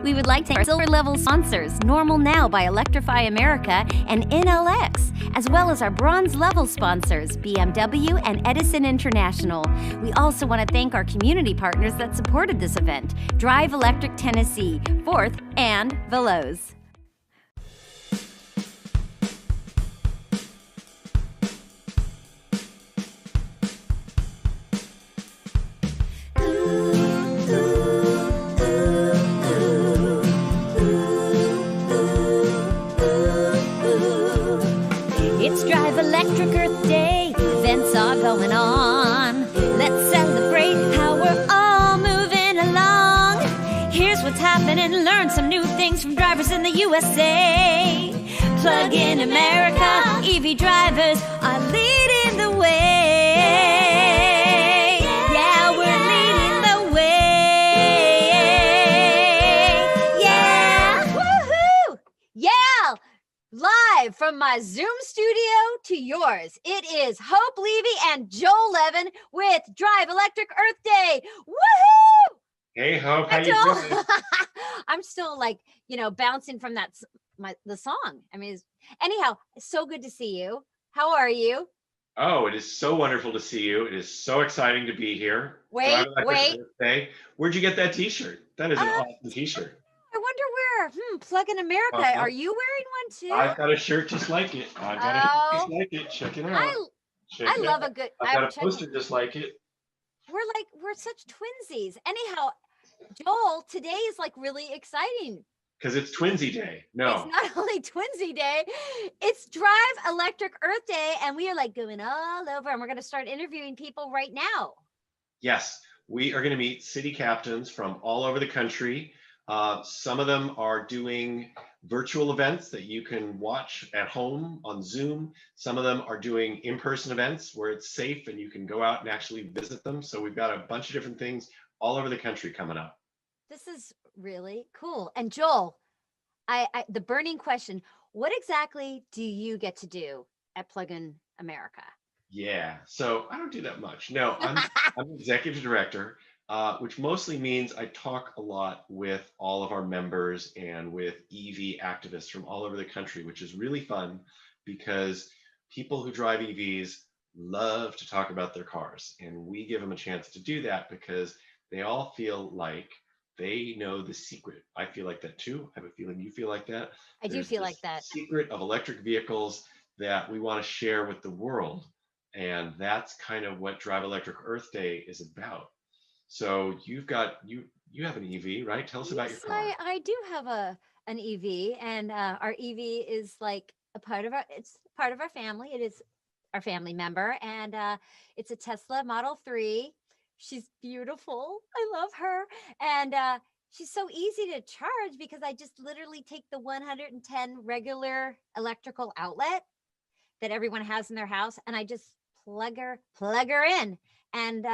We would like to thank our silver level sponsors, Normal Now by Electrify America and NLX, as well as our bronze level sponsors, BMW and Edison International. We also want to thank our community partners that supported this event, Drive Electric Tennessee, Fourth, and Veloz. It's Drive Electric Earth Day, events are going on. Let's celebrate how we're all moving along. Here's what's happening, learn some new things from drivers in the USA. Plug in America, EV drivers are leading the way. Yeah, we're leading the way. Yeah, woohoo! Yeah! Live from my Zoom studio to yours, it is Hope Levy and Joel Levin with Drive Electric Earth Day. Woohoo! Hey Hope, how Hi, you Joel. doing? I'm still bouncing from the song. I mean, anyhow, so good to see you. How are you? Oh, it is so wonderful to see you. It is so exciting to be here. Wait. Earth Day. Where'd you get that t-shirt? That is an Uh, awesome t-shirt. I wonder where. Plug in America. Uh-huh. Are you wearing one too? I've got a shirt just like it. I've got a shirt just like it. Check it out. I love a good. I've got a poster just like it. We're such twinsies. Anyhow, Joel, today is like really exciting. Because it's Twinsy Day. No. It's not only Twinsy Day, it's Drive Electric Earth Day, and we are like going all over, and we're going to start interviewing people right now. Yes, we are going to meet city captains from all over the country. Some of them are doing virtual events that you can watch at home on Zoom. Some of them are doing in-person events where it's safe and you can go out and actually visit them. So we've got a bunch of different things all over the country coming up. This is really cool. And Joel, I the burning question, what exactly do you get to do at Plug-in America? Yeah, so I don't do that much. No, I'm executive director, which mostly means I talk a lot with all of our members and with EV activists from all over the country, which is really fun because people who drive EVs love to talk about their cars. And we give them a chance to do that because they all feel like they know the secret. I feel like that too. I have a feeling you feel like that. I do feel like that. Secret of electric vehicles that we want to share with the world. And that's kind of what Drive Electric Earth Day is about. So you have an EV, right? Tell us about your car. I do have an EV, and our EV is like it's part of our family. It is our family member, and it's a Tesla Model 3. She's beautiful. I love her. And she's so easy to charge because I just literally take the 110 regular electrical outlet that everyone has in their house, and I just plug her in and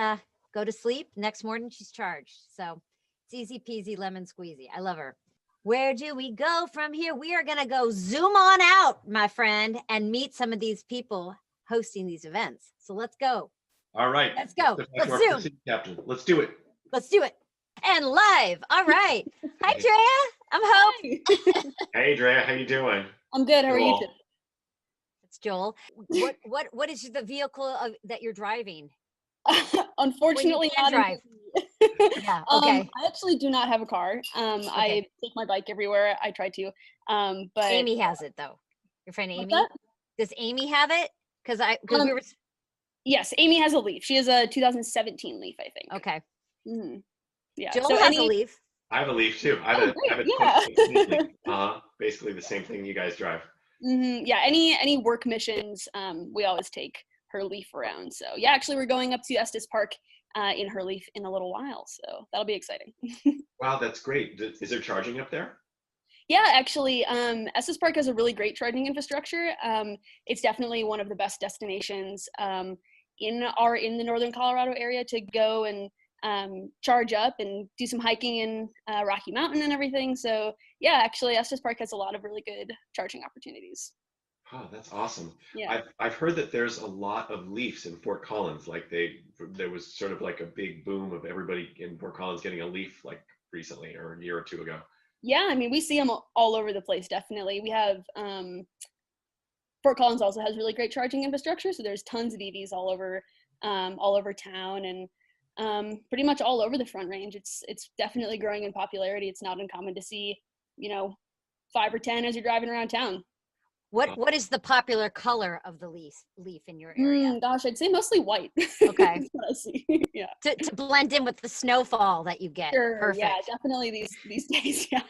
go to sleep. Next morning she's charged. So it's easy peasy lemon squeezy. I love her. Where do we go from here? We are going to go zoom on out, my friend, and meet some of these people hosting these events. So let's go. All right. Let's go. Let's zoom. Captain. Let's do it. Let's do it. And live. All right. Hi, Drea. I'm Hope. Hey, Drea. How you doing? I'm good. How are you? It's Joel. What is the vehicle that you're driving? Unfortunately, not drive. Yeah. Okay. I actually do not have a car. Okay. I take my bike everywhere. I try to. But Amy has it though. Your friend Amy. that? Does Amy have it? Because we were. Yes, Amy has a Leaf. She has a 2017 Leaf, I think. Okay. Mm-hmm. Yeah. Joel has a Leaf. I have a Leaf too. I have a yeah. 2016 Leaf. Basically the same thing you guys drive. Mm-hmm. Yeah. Any work missions, we always take her Leaf around. So yeah, actually we're going up to Estes Park in her Leaf in a little while. So that'll be exciting. Wow, that's great. Is there charging up there? Yeah, actually, Estes Park has a really great charging infrastructure. It's definitely one of the best destinations in the Northern Colorado area to go and charge up and do some hiking in Rocky Mountain and everything. So yeah, actually Estes Park has a lot of really good charging opportunities. Oh, that's awesome. Yeah. I've heard that there's a lot of Leafs in Fort Collins. Like there was sort of like a big boom of everybody in Fort Collins getting a Leaf like recently or a year or two ago. Yeah, I mean, we see them all over the place, definitely. We have, Fort Collins also has really great charging infrastructure, so there's tons of EVs all over town, and pretty much all over the Front Range. It's definitely growing in popularity. It's not uncommon to see, you know, 5 or 10 as you're driving around town. What is the popular color of the leaf in your area? Gosh, I'd say mostly white. Okay. That's what I see. Yeah. To blend in with the snowfall that you get. Sure. Perfect. Yeah, definitely these days. Yeah.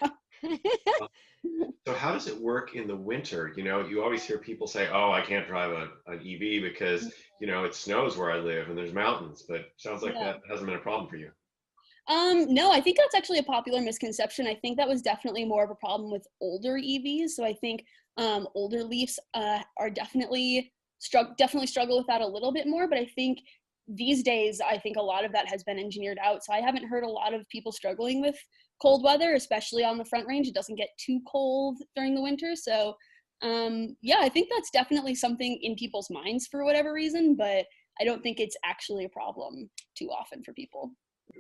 So how does it work in the winter? You know, you always hear people say, "Oh, I can't drive an EV because it snows where I live and there's mountains." But sounds like Yeah. that hasn't been a problem for you. No, I think that's actually a popular misconception. I think that was definitely more of a problem with older EVs. So I think older Leafs are definitely struggle with that a little bit more. But I think these days, I think a lot of that has been engineered out. So I haven't heard a lot of people struggling with cold weather, especially on the Front Range. It doesn't get too cold during the winter. So yeah, I think that's definitely something in people's minds for whatever reason. But I don't think it's actually a problem too often for people.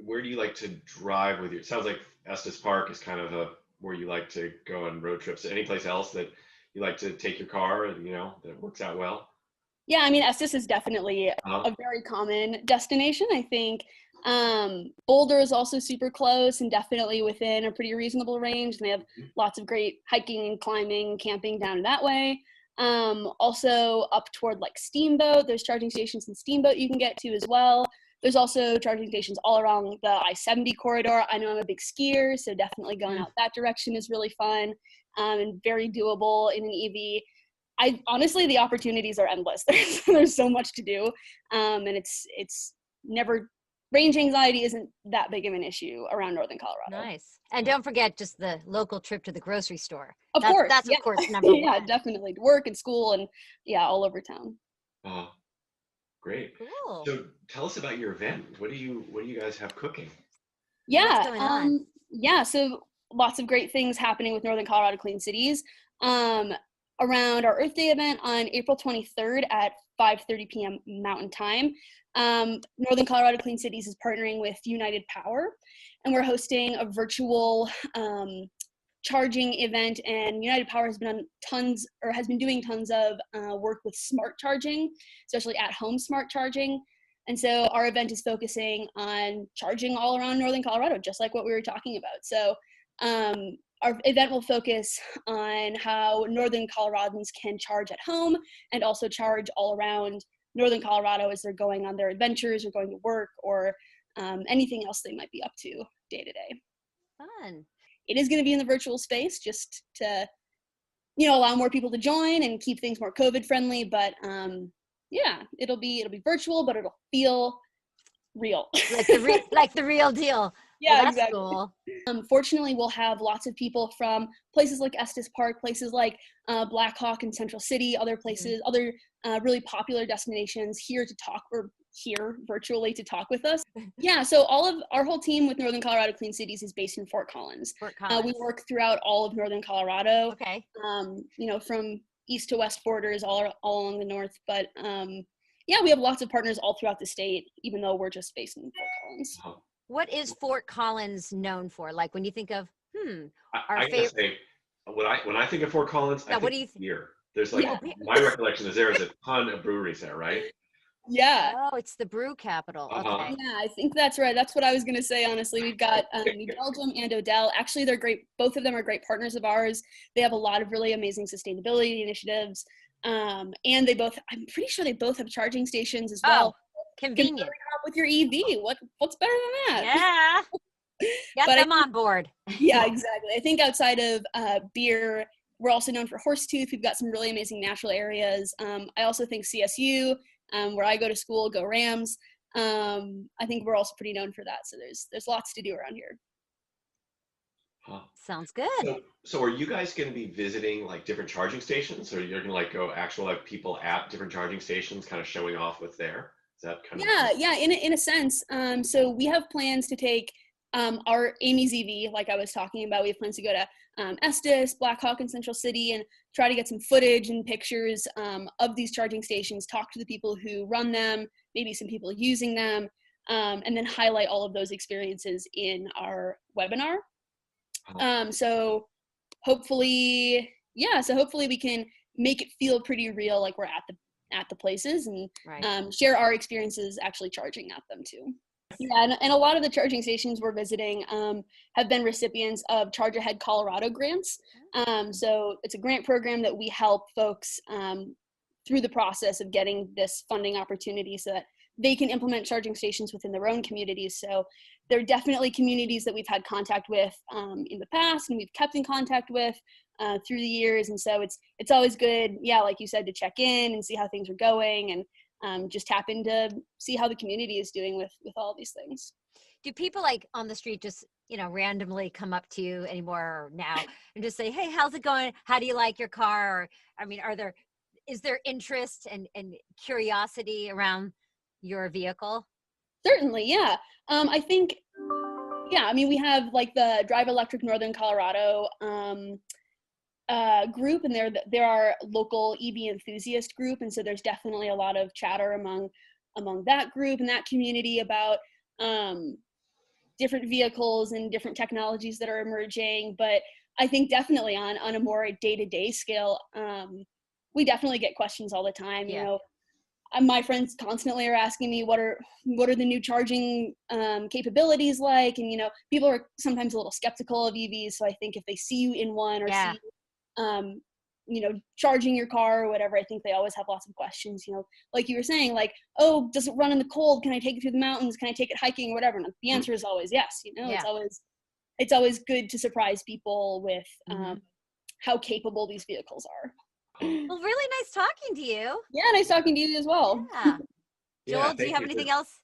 Where do you like to drive with your? It sounds like Estes Park is kind of where you like to go on road trips. Any place else that you like to take your car and that works out well? Yeah, I mean, Estes is definitely Uh-huh. a very common destination. I think Boulder is also super close and definitely within a pretty reasonable range. And they have lots of great hiking and climbing, camping down that way. Also up toward like Steamboat, there's charging stations in Steamboat you can get to as well. There's also charging stations all around the I-70 corridor. I know I'm a big skier, so definitely going out that direction is really fun and very doable in an EV. I honestly, the opportunities are endless. There's so much to do, and it's never, range anxiety isn't that big of an issue around Northern Colorado. Nice. And don't forget just the local trip to the grocery store. Of course, That's yeah. of course number one. Yeah, definitely. Work and school and yeah, all over town. Great. Cool. So tell us about your event. What do you guys have cooking? Yeah. What's going on? Yeah. So lots of great things happening with Northern Colorado Clean Cities. Around our Earth Day event on April 23rd at 5:30 p.m. Mountain Time. Northern Colorado Clean Cities is partnering with United Power, and we're hosting a virtual charging event. And United Power has been doing tons of work with smart charging, especially at-home smart charging. And so our event is focusing on charging all around Northern Colorado, just like what we were talking about. So our event will focus on how Northern Coloradans can charge at home and also charge all around Northern Colorado as they're going on their adventures or going to work or anything else they might be up to day to day. Fun. It is going to be in the virtual space just to, allow more people to join and keep things more COVID friendly. But yeah, it'll be virtual, but it'll feel real. like the real deal. Yeah, well, that's exactly. Cool. Fortunately, we'll have lots of people from places like Estes Park, places like Black Hawk and Central City, other places, other really popular destinations here virtually to talk with us. Yeah, so our whole team with Northern Colorado Clean Cities is based in Fort Collins. We work throughout all of Northern Colorado. Okay. From east to west borders, all along the north. But yeah, we have lots of partners all throughout the state, even though we're just based in Fort Collins. What is Fort Collins known for? Like when you think of, I gotta say, when I think of Fort Collins, I think of beer. There's like, my recollection is there is a ton of breweries there, right? Yeah. Oh, it's the brew capital. Okay. Yeah, I think that's right. That's what I was going to say, honestly. We've got New Belgium and Odell. Actually, they're great. Both of them are great partners of ours. They have a lot of really amazing sustainability initiatives. And I'm pretty sure they both have charging stations as well. Convenient. With your EV. What's better than that? Yeah. Get them on board. Yeah, exactly. I think outside of beer, we're also known for Horsetooth. We've got some really amazing natural areas. I also think CSU, where I go to school, go Rams. I think we're also pretty known for that. So there's lots to do around here. Sounds good. So are you guys going to be visiting like different charging stations, or you're going to like go like people at different charging stations, kind of showing off what's there? Is that kind of? Yeah, in a sense. So we have plans to take our Amy's EV, like I was talking about. We have plans to go to Estes, Black Hawk, and Central City, and try to get some footage and pictures of these charging stations, talk to the people who run them, maybe some people using them, and then highlight all of those experiences in our webinar. So hopefully, yeah, so hopefully we can make it feel pretty real, like we're at the places, and Right. share our experiences actually charging at them too. Yeah, and a lot of the charging stations we're visiting have been recipients of Charge Ahead Colorado grants. So it's a grant program that we help folks through the process of getting this funding opportunity so that they can implement charging stations within their own communities. So there are definitely communities that we've had contact with in the past, and we've kept in contact with through the years. And so it's always good, yeah, like you said, to check in and see how things are going, and just tap in to see how the community is doing with all these things. Do people like on the street just, randomly come up to you anymore now and just say, hey, how's it going? How do you like your car? Or, I mean, is there interest and curiosity around your vehicle? Certainly, yeah. I think, yeah, I mean, we have like the Drive Electric Northern Colorado group, and they're our local EV enthusiast group, and so there's definitely a lot of chatter among that group and that community about different vehicles and different technologies that are emerging. But I think definitely on a more day-to-day scale, we definitely get questions all the time. Yeah. My friends constantly are asking me what are the new charging capabilities like, and people are sometimes a little skeptical of EVs. So I think if they see you in one, or Yeah. see charging your car or whatever, I think they always have lots of questions, like you were saying, like, oh, does it run in the cold? Can I take it through the mountains? Can I take it hiking or whatever? And the answer is always yes. Yeah. It's always good to surprise people with Mhm. how capable these vehicles are. Well, really nice talking to you. Yeah, nice talking to you as well. Yeah. Yeah, Joel, do you thank have you. anything else?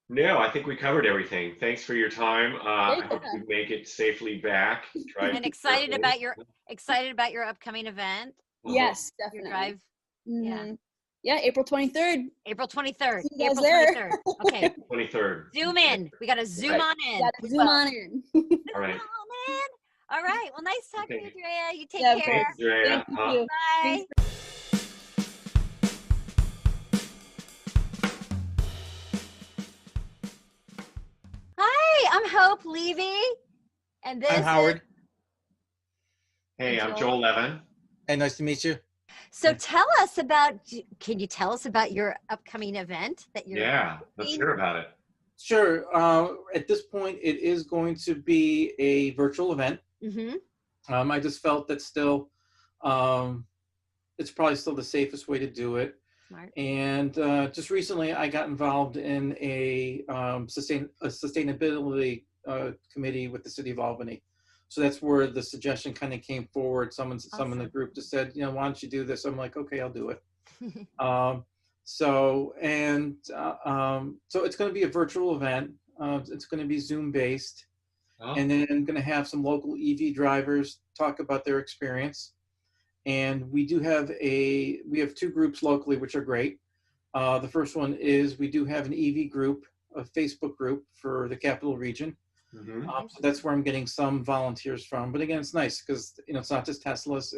No, I think we covered everything. Thanks for your time. I hope Yeah. you make it safely back. Drive And excited carefully. about your upcoming event. Yes, Your definitely. drive. Yeah. Yeah, April 23rd. April 23rd. See you guys April there. 23rd. Okay. April 23rd. Zoom in. We got to zoom Right. on in. Gotta zoom on in. All right. Zoom on in. All right. Well, nice talking to you, Okay. Drea. You take Yeah, of care. Thanks, Drea. Thank you. Bye. Hi, I'm Hope Levy. And this I'm Howard. Hey, I'm Joel. Joel Levin. Hey, nice to meet you. So can you tell us about your upcoming event that you're Yeah, let's hear about it. Sure. At this point, it is going to be a virtual event. Mm-hmm. I just felt that still, it's probably still the safest way to do it. Smart. And just recently, I got involved in a sustainability committee with the city of Albany. So that's where the suggestion kind of came forward. Some in the group just said, why don't you do this? I'm like, okay, I'll do it. So it's going to be a virtual event. It's going to be Zoom based, and then I'm going to have some local EV drivers talk about their experience. And we have two groups locally, which are great. The first one is we do have an EV group, a Facebook group for the Capital Region. So that's where I'm getting some volunteers from. But again, it's nice because it's not just Teslas.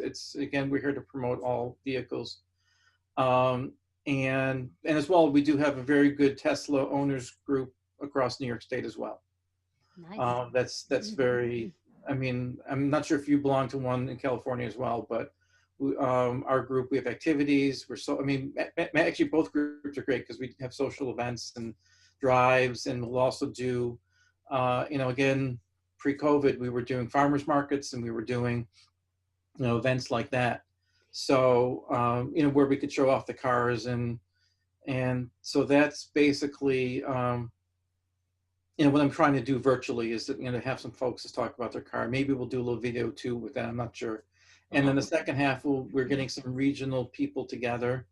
We're here to promote all vehicles. And as well, we do have a very good Tesla owners group across New York State as well. Nice. That's very. I mean, I'm not sure if you belong to one in California as well, but our group, we have activities. Actually, both groups are great because we have social events and drives, and we'll also do. Again, pre-COVID, we were doing farmers markets and we were doing, events like that. So, where we could show off the cars and so that's basically, what I'm trying to do virtually is to, have some folks to talk about their car. Maybe we'll do a little video too with that. I'm not sure. And then the second half, we're getting some regional people together.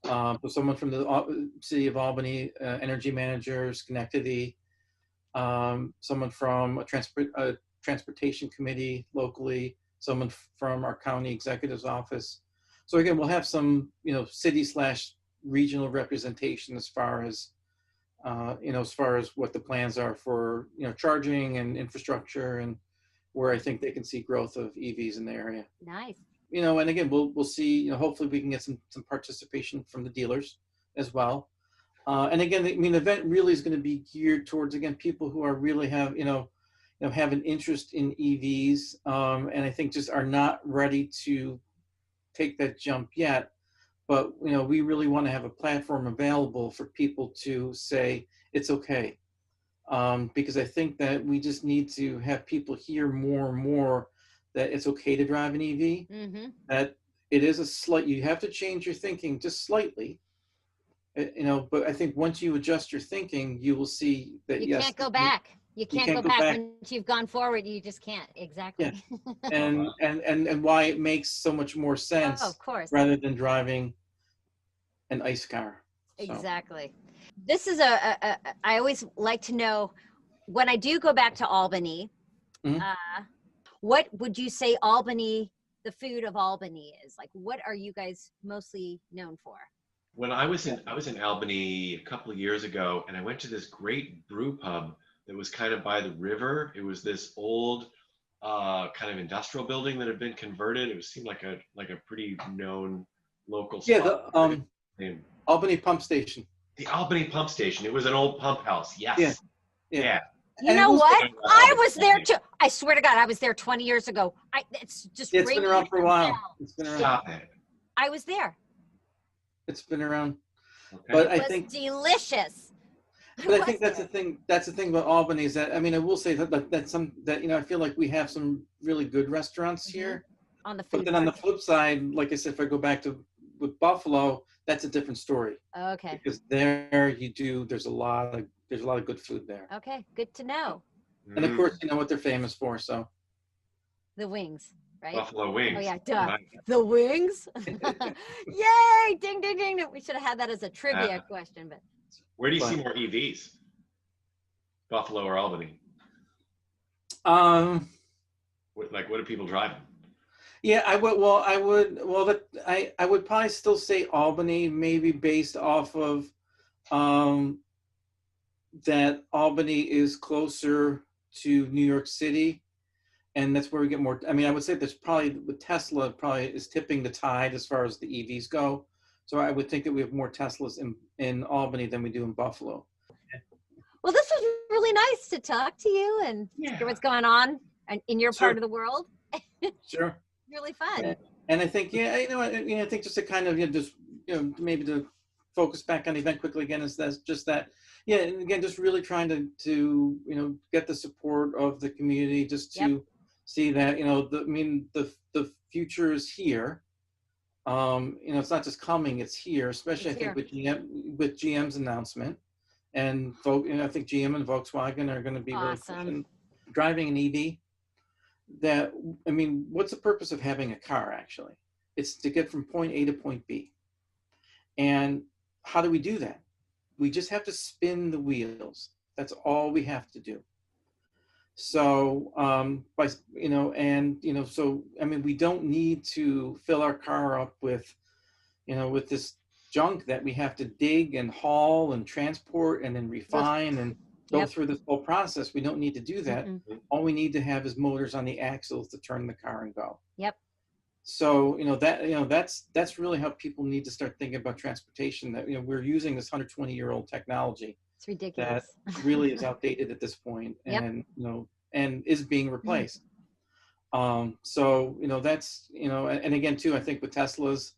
So someone from the city of Albany, energy managers, Schenectady, someone from a transportation committee locally, someone from our county executive's office. So again, we'll have some, city/regional representation as far as what the plans are for, charging and infrastructure and where I think they can see growth of EVs in the area. Nice. And again, we'll see, hopefully we can get some participation from the dealers as well. And again, the event really is going to be geared towards, again, people who are really have, have an interest in EVs, and I think just are not ready to take that jump yet. But we really want to have a platform available for people to say it's okay, because I think that we just need to have people hear more and more that it's okay to drive an EV. Mm-hmm. That it is you have to change your thinking just slightly, but I think once you adjust your thinking, you will see that You yes, can't go back. You can't go back once you've gone forward. You just can't. Exactly. Yeah. and why it makes so much more sense, Oh, of course. rather than driving an ICE car. So. Exactly. This is I always like to know, when I do go back to Albany, Mhm. What would you say Albany, the food of Albany is? Like, what are you guys mostly known for? When I was in Albany a couple of years ago, and I went to this great brew pub that was kind of by the river. It was this old kind of industrial building that had been converted. It seemed like a pretty known local Yeah, spot. the Albany Pump Station. The Albany Pump Station. It was an old pump house. Yes. Yeah. You And know what? say- I was there too. I swear to God, I was there 20 years ago. It's just It's been around for a while. bell. It's been around. Stop it. I was there. It's been around. Okay. But It I was think delicious. But I think that's the thing. That's the thing about Albany is that, I mean, I will say that I feel like we have some really good restaurants here. On the But food. then on the flip side, like I said, if I go back to with Buffalo, that's a different story, Okay. because there's a lot of good food there. Okay. Good to know. And of course, you know what they're famous for. So The wings, right? Buffalo wings. Oh yeah, duh. Right. The wings. Yay! Ding, ding, ding. We should have had that as a trivia question, but Where do you see more EVs? Buffalo or Albany? What are people driving? Yeah, I would probably still say Albany, maybe based off of that Albany is closer to New York City, and that's where we get more. I mean, I would say there's probably with Tesla probably is tipping the tide as far as the EVs go. So I would think that we have more Teslas in Albany than we do in Buffalo. well, this was really nice to talk to you and hear what's going on in your part of the world. Sure. Really fun. And I think, I think just to kind of, maybe to focus back on the event quickly again, is that, and again, just really trying to get the support of the community, just to see that, the future is here. It's not just coming, it's here, especially I think with GM's announcement. And I think GM and Volkswagen are going to be really pushing driving an EV. What's the purpose of having a car, actually? It's to get from point A to point B. And how do we do that? We just have to spin the wheels. That's all we have to do. So, we don't need to fill our car up with this junk that we have to dig and haul and transport and then refine and go through this whole process. We don't need to do that. All we need to have is motors on the axles to turn the car and go. Yep. So, that's really how people need to start thinking about transportation, that, we're using this 120-year-old technology. It's ridiculous. That really is outdated at this point, and, and is being replaced. That's, and again, too, I think with Teslas,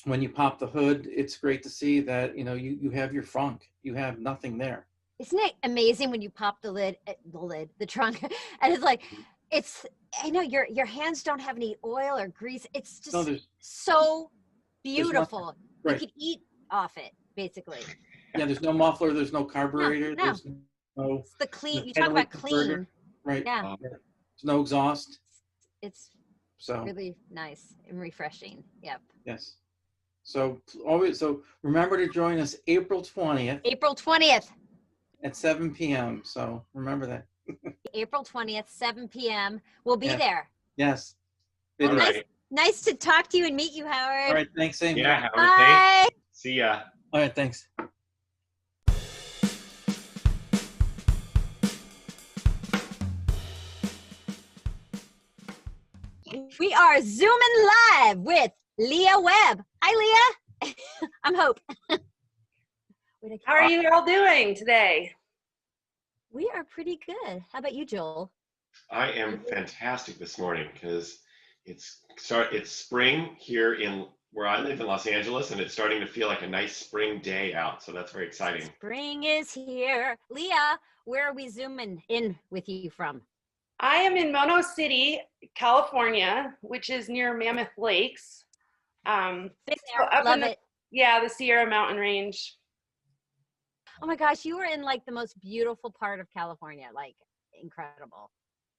when you pop the hood, it's great to see that, you have your frunk, you have nothing there. Isn't it amazing when you pop the trunk, and it's like, your hands don't have any oil or grease. It's just so beautiful. You could eat off it, basically. Yeah, there's no muffler, there's no carburetor, no. there's no. It's the clean. You talk about clean. Right. Yeah. There's no exhaust. It's so really nice and refreshing. Yep. Yes. So remember to join us April 20th. April 20th. At 7 p.m. So remember that. April 20th, 7 p.m. We'll be there. Yes. All right. Nice to talk to you and meet you, Howard. All right. Thanks, Amy. Yeah, Howard. Bye. Thanks. See ya. All right. Thanks. We are Zooming live with Leah Webb. Hi, Leah. I'm Hope. How are you all doing today? We are pretty good. How about you, Joel? I am fantastic this morning because it's spring here in where I live in Los Angeles, and it's starting to feel like a nice spring day out. So that's very exciting. Spring is here. Leah, where are we zooming in with you from? I am in Mono City, California, which is near Mammoth Lakes. Been So there. up Love in the it. the Sierra Mountain Range. Oh my gosh, you were in like the most beautiful part of California, like incredible.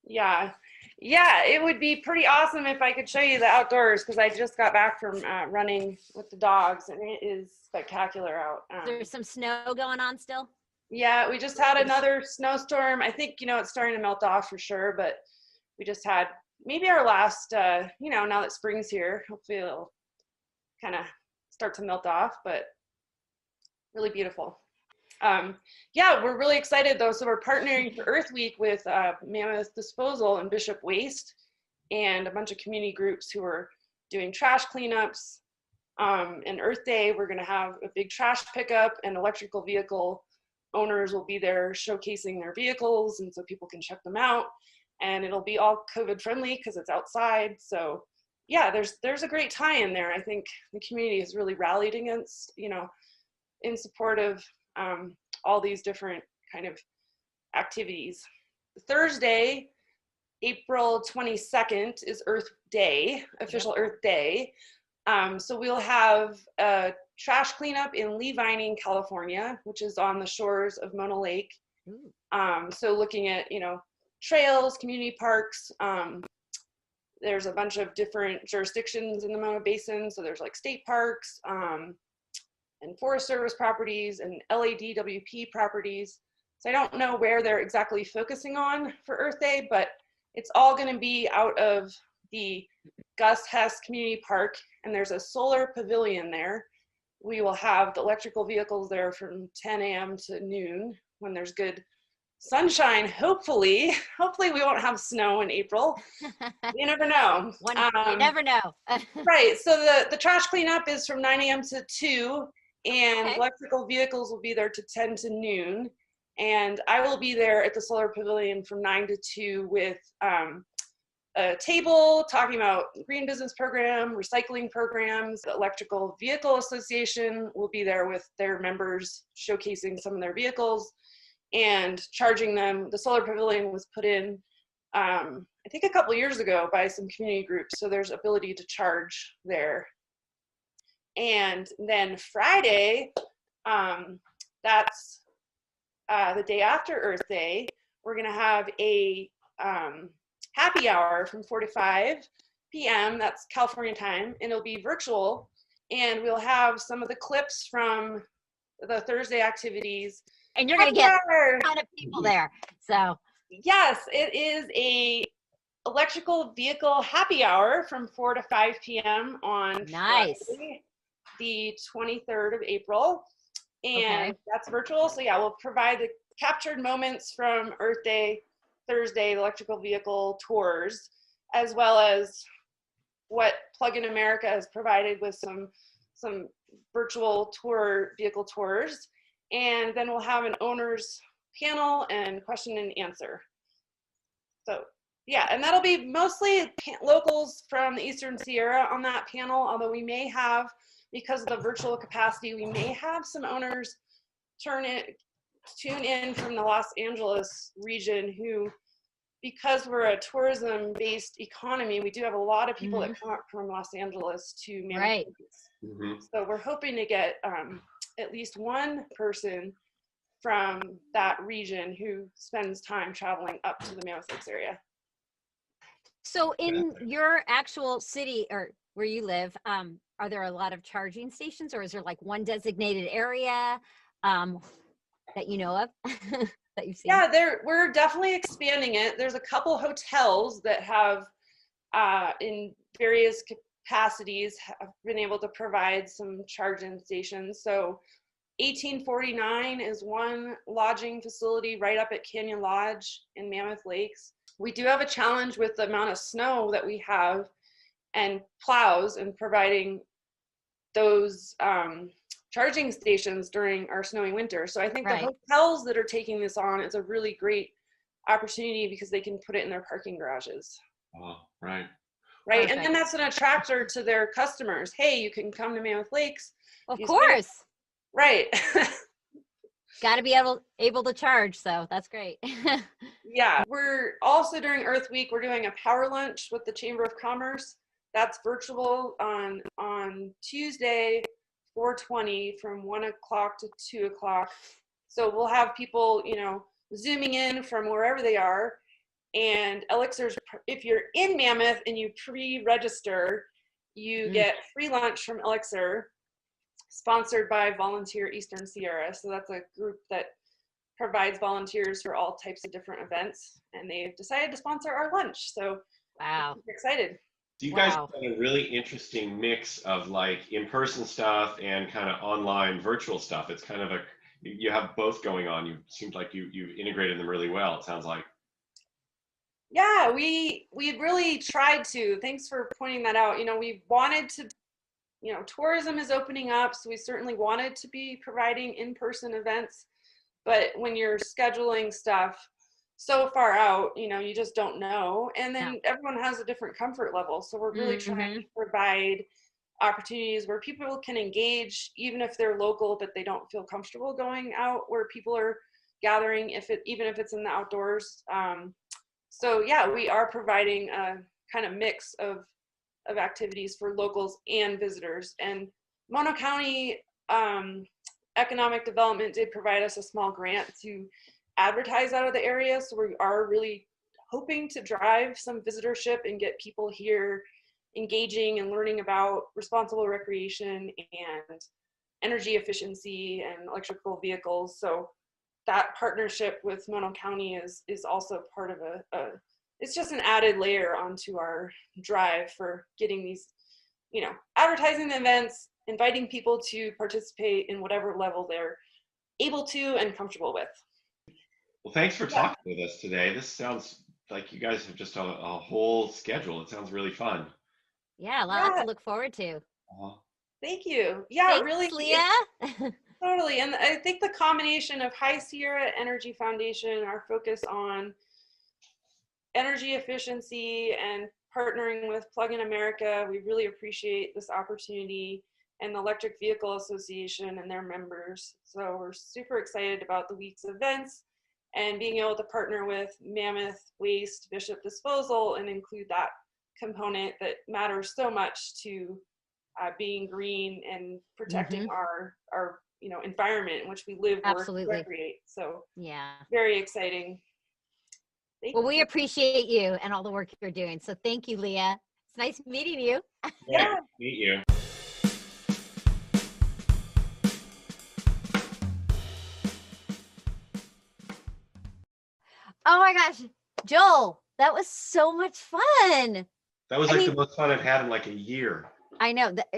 Yeah, it would be pretty awesome if I could show you the outdoors because I just got back from running with the dogs and it is spectacular out. There's some snow going on still. Yeah, we just had another snowstorm. I think, it's starting to melt off for sure, but we just had maybe our last, now that spring's here, hopefully it'll kind of start to melt off, but really beautiful. We're really excited though. So we're partnering for Earth Week with Mammoth Disposal and Bishop Waste and a bunch of community groups who are doing trash cleanups. And Earth Day, we're going to have a big trash pickup, and electrical vehicle owners will be there showcasing their vehicles, and so people can check them out. And it'll be all COVID friendly because it's outside. So yeah, there's a great tie in there. I think the community has really rallied against, in support of all these different kind of activities. Thursday, April 22nd is Earth Day, official Earth Day. So we'll have a trash cleanup in Levin, California, which is on the shores of Mono Lake. So looking at, trails, community parks. There's a bunch of different jurisdictions in the Mono Basin. So there's like state parks, and Forest Service properties and LADWP properties. So I don't know where they're exactly focusing on for Earth Day, but it's all going to be out of the Gus Hess Community Park, and there's a solar pavilion there. We will have the electrical vehicles there from 10 a.m. to noon when there's good sunshine. Hopefully we won't have snow in April. You never know. You never know. Right. So the trash cleanup is from 9 a.m. to 2, and electrical vehicles will be there to 10 to noon. And I will be there at the solar pavilion from 9 to 2 with a table talking about green business program, recycling programs. The Electrical Vehicle Association will be there with their members showcasing some of their vehicles and charging them. The solar pavilion was put in, I think a couple years ago by some community groups. So there's ability to charge there. And then Friday, that's the day after Earth Day, we're gonna have a happy hour from 4 to 5 p.m. That's California time, and it'll be virtual. And we'll have some of the clips from the Thursday activities. And you're gonna get a ton of people there. So yes, it is a electrical vehicle happy hour from 4 to 5 p.m. on Friday, the 23rd of April. And that's virtual. So yeah, we'll provide the captured moments from Earth Day, Thursday, electrical vehicle tours, as well as what Plug in America has provided with some virtual vehicle tours. And then we'll have an owners panel and question and answer. So yeah, and that'll be mostly locals from the Eastern Sierra on that panel, although we may have, because of the virtual capacity, we may have some owners tune in from the Los Angeles region who, because we're a tourism-based economy, we do have a lot of people that come up from Los Angeles to Mammoth Lakes. So we're hoping to get at least one person from that region who spends time traveling up to the Mammoth Lakes area. So in your actual city or where you live, are there a lot of charging stations, or is there like one designated area that you know of that you've seen? Yeah, we're definitely expanding it. There's a couple hotels that have, in various capacities, have been able to provide some charging stations. So 1849 is one lodging facility right up at Canyon Lodge in Mammoth Lakes. We do have a challenge with the amount of snow that we have and plows and providing those charging stations during our snowy winter. So I think Right. the hotels that are taking this on is a really great opportunity because they can put it in their parking garages. Oh, right. Right. And Perfect. then that's an attractor to their customers. Hey, you can come to Mammoth Lakes. Of You course. Right. Got to be able to charge. So that's great. Yeah. We're also during Earth Week, we're doing a power lunch with the Chamber of Commerce. That's virtual on Tuesday, 4/20 from 1 o'clock to 2 o'clock. So we'll have people, you know, zooming in from wherever they are. And Elixirs, if you're in Mammoth and you pre-register, you get free lunch from Elixir, sponsored by Volunteer Eastern Sierra. So that's a group that provides volunteers for all types of different events. And they've decided to sponsor our lunch. So Wow. I'm excited. So you guys Wow. have done a really interesting mix of like in-person stuff and kind of online virtual stuff. It's kind of you have both going on. You seemed like you integrated them really well, it sounds like. Yeah, we really tried to. Thanks for pointing that out. You know, we wanted to, you know, tourism is opening up, so we certainly wanted to be providing in-person events. But when you're scheduling stuff so far out, you know, you just don't know. And then everyone has a different comfort level. So we're really trying to provide opportunities where people can engage, even if they're local, but they don't feel comfortable going out where people are gathering, even if it's in the outdoors. So yeah, we are providing a kind of mix of activities for locals and visitors. And Mono County Economic Development did provide us a small grant to advertise out of the area. So we are really hoping to drive some visitorship and get people here engaging and learning about responsible recreation and energy efficiency and electrical vehicles. So that partnership with Mono County is also part of it's just an added layer onto our drive for getting these, you know, advertising the events, inviting people to participate in whatever level they're able to and comfortable with. Well, thanks for talking with us today. This sounds like you guys have just a whole schedule. It sounds really fun. Yeah, a lot to look forward to. Thank you. Yeah, Thanks, really. Leah. Totally. And I think the combination of High Sierra Energy Foundation, our focus on energy efficiency and partnering with Plug-in America, we really appreciate this opportunity, and the Electric Vehicle Association and their members. So we're super excited about the week's events and being able to partner with Mammoth Waste Bishop Disposal and include that component that matters so much to being green and protecting our you know, environment in which we live, work, and recreate. So yeah, very exciting. Well, we appreciate you and all the work you're doing. So thank you, Leah. It's nice meeting you. Yeah, meet you. Oh my gosh, Joel, that was so much fun. That was like the most fun I've had in like a year. I know that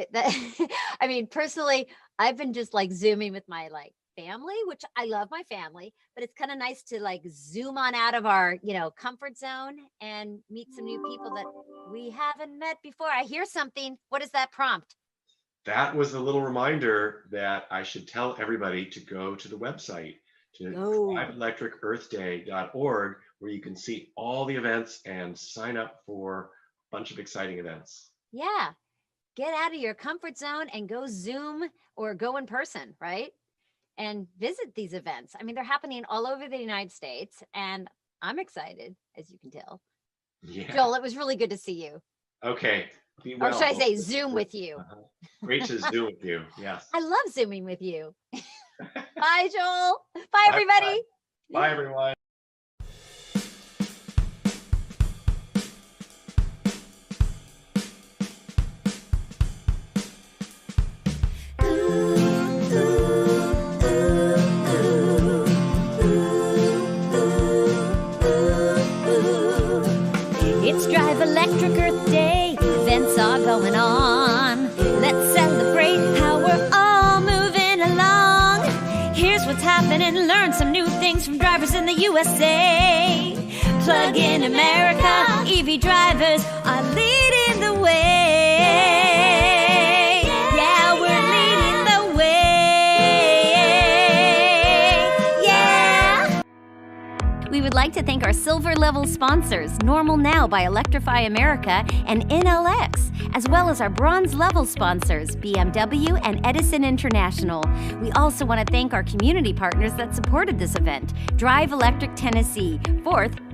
I mean, personally, I've been just like Zooming with my like family, which I love my family, but it's kind of nice to like zoom on out of our, you know, comfort zone and meet some new people that we haven't met before. I hear something. What is that prompt? That was a little reminder that I should tell everybody to go to the website, to driveelectricearthday.org, where you can see all the events and sign up for a bunch of exciting events. Yeah. Get out of your comfort zone and go Zoom or go in person, right? And visit these events. I mean, they're happening all over the United States, and I'm excited, as you can tell. Yeah. Joel, it was really good to see you. Okay. Or should I say Zoom with you? Great to Zoom with you. Yes. I love Zooming with you. Bye, Joel. Bye, everybody. Bye, everyone. It's Drive Electric Earth Day. Events are going on. Let's celebrate how we're all moving along. Here's what's happening. Learn some new things from drivers in the USA. Plug-in America. EV drivers are leading the way. Yeah, we're leading the way. like to thank our silver level sponsors, Normal Now by Electrify America and NLX, as well as our bronze level sponsors, BMW and Edison International. We also want to thank our community partners that supported this event, Drive Electric Tennessee, 4th